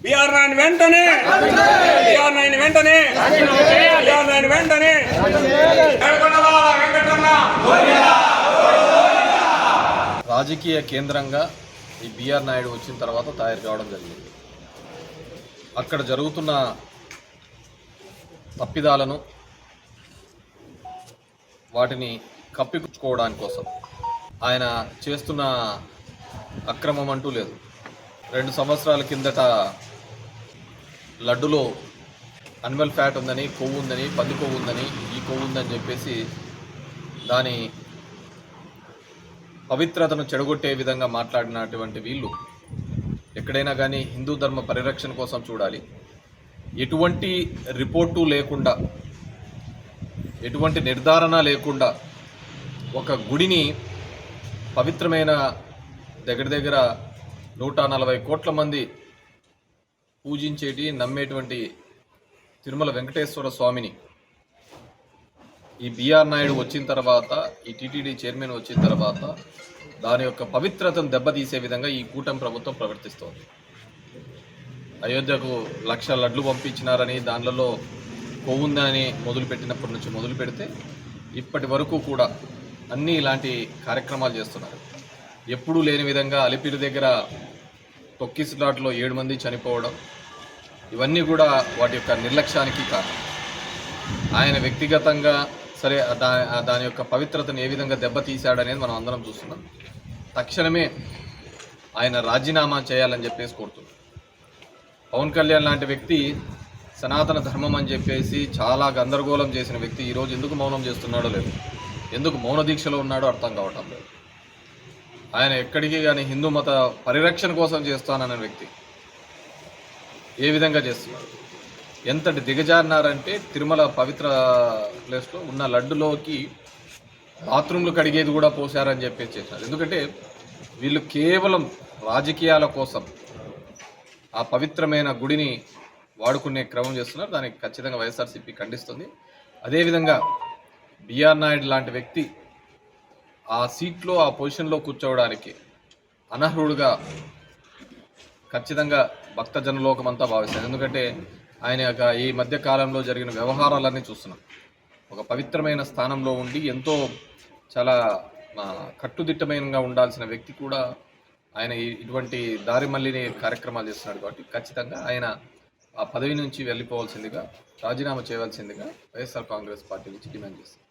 BR Naidu వెంటనే రాజకీయ కేంద్రంగా ఈ బిఆర్ నాయుడు వచ్చిన తర్వాత తయారు కావడం జరిగింది. అక్కడ జరుగుతున్న తప్పిదాలను వాటిని కప్పిపుచ్చుకోవడానికి కోసం ఆయన చేస్తున్న అక్రమం అంటూ లేదు. 2 సంవత్సరాల కిందట లడ్డులో అనిమల్ ఫ్యాట్ ఉందని, కొవ్వు ఉందని, పంది కొవ్వు ఉందని, ఈ కొవ్వు ఉందని చెప్పేసి దాని పవిత్రతను చెడగొట్టే విధంగా మాట్లాడినటువంటి వీళ్ళు ఎక్కడైనా కానీ హిందూ ధర్మ పరిరక్షణ కోసం చూడాలి. ఎటువంటి రిపోర్టు లేకుండా, ఎటువంటి నిర్ధారణ లేకుండా ఒక గుడిని పవిత్రమైన దగ్గర 140 కోట్ల మంది పూజించేటి నమ్మేటువంటి తిరుమల వెంకటేశ్వర స్వామిని ఈ బిఆర్ నాయుడు వచ్చిన తర్వాత, ఈ టీటీడీ చైర్మన్ వచ్చిన తర్వాత దాని యొక్క పవిత్రతను దెబ్బతీసే విధంగా ఈ కూటమి ప్రభుత్వం ప్రవర్తిస్తోంది. అయోధ్యకు 1,00,000 లడ్లు పంపించినారని, దానిలో కొవ్వుందని మొదలుపెట్టినప్పటి నుంచి మొదలు పెడితే ఇప్పటి వరకు కూడా అన్నీ ఇలాంటి కార్యక్రమాలు చేస్తున్నారు. ఎప్పుడూ లేని విధంగా అలిపిరి దగ్గర తొక్కిసలాట్లో 7 మంది చనిపోవడం, ఇవన్నీ కూడా వాటి యొక్క నిర్లక్ష్యానికి కారణం. ఆయన వ్యక్తిగతంగా సరే దాని యొక్క పవిత్రతను ఏ విధంగా దెబ్బతీశాడనేది మనం అందరం చూస్తున్నాం. తక్షణమే ఆయన రాజీనామా చేయాలని చెప్పేసి కోరుతున్నాం. పవన్ కళ్యాణ్ లాంటి వ్యక్తి సనాతన ధర్మం అని చెప్పేసి చాలా గందరగోళం చేసిన వ్యక్తి ఈరోజు ఎందుకు మౌనం చేస్తున్నాడో లేదు, ఎందుకు మౌన దీక్షలో ఉన్నాడో అర్థం కావటం లేదు. ఆయన ఎక్కడికి కానీ హిందూ మత పరిరక్షణ కోసం చేస్తానన్న వ్యక్తి ఏ విధంగా చేస్తున్నాడు, ఎంతటి దిగజారినారంటే తిరుమల పవిత్ర ప్లేస్లో ఉన్న లడ్డులోకి బాత్రూంలు కడిగేది కూడా పోసారని చెప్పేసి చేశారు. ఎందుకంటే వీళ్ళు కేవలం రాజకీయాల కోసం ఆ పవిత్రమైన గుడిని వాడుకునే క్రమం చేస్తున్నారు. దానికి ఖచ్చితంగా వైఎస్ఆర్సీపీ ఖండిస్తుంది. అదేవిధంగా బిఆర్ నాయుడు లాంటి వ్యక్తి ఆ సీట్లో, ఆ పొజిషన్లో కూర్చోవడానికి అనర్హుడుగా ఖచ్చితంగా భక్తజనలోకం అంతా భావిస్తారు. ఎందుకంటే ఆయన యొక్క ఈ మధ్య కాలంలో జరిగిన వ్యవహారాలన్నీ చూస్తున్నాం. ఒక పవిత్రమైన స్థానంలో ఉండి ఎంతో చాలా కట్టుదిట్టమైనగా ఉండాల్సిన వ్యక్తి కూడా ఆయన ఇటువంటి దారి మళ్ళీ కార్యక్రమాలు చేస్తున్నాడు. కాబట్టి ఖచ్చితంగా ఆయన ఆ పదవి నుంచి వెళ్ళిపోవాల్సిందిగా, రాజీనామా చేయవలసిందిగా వైఎస్ఆర్ కాంగ్రెస్ పార్టీ నుంచి డిమాండ్ చేస్తుంది.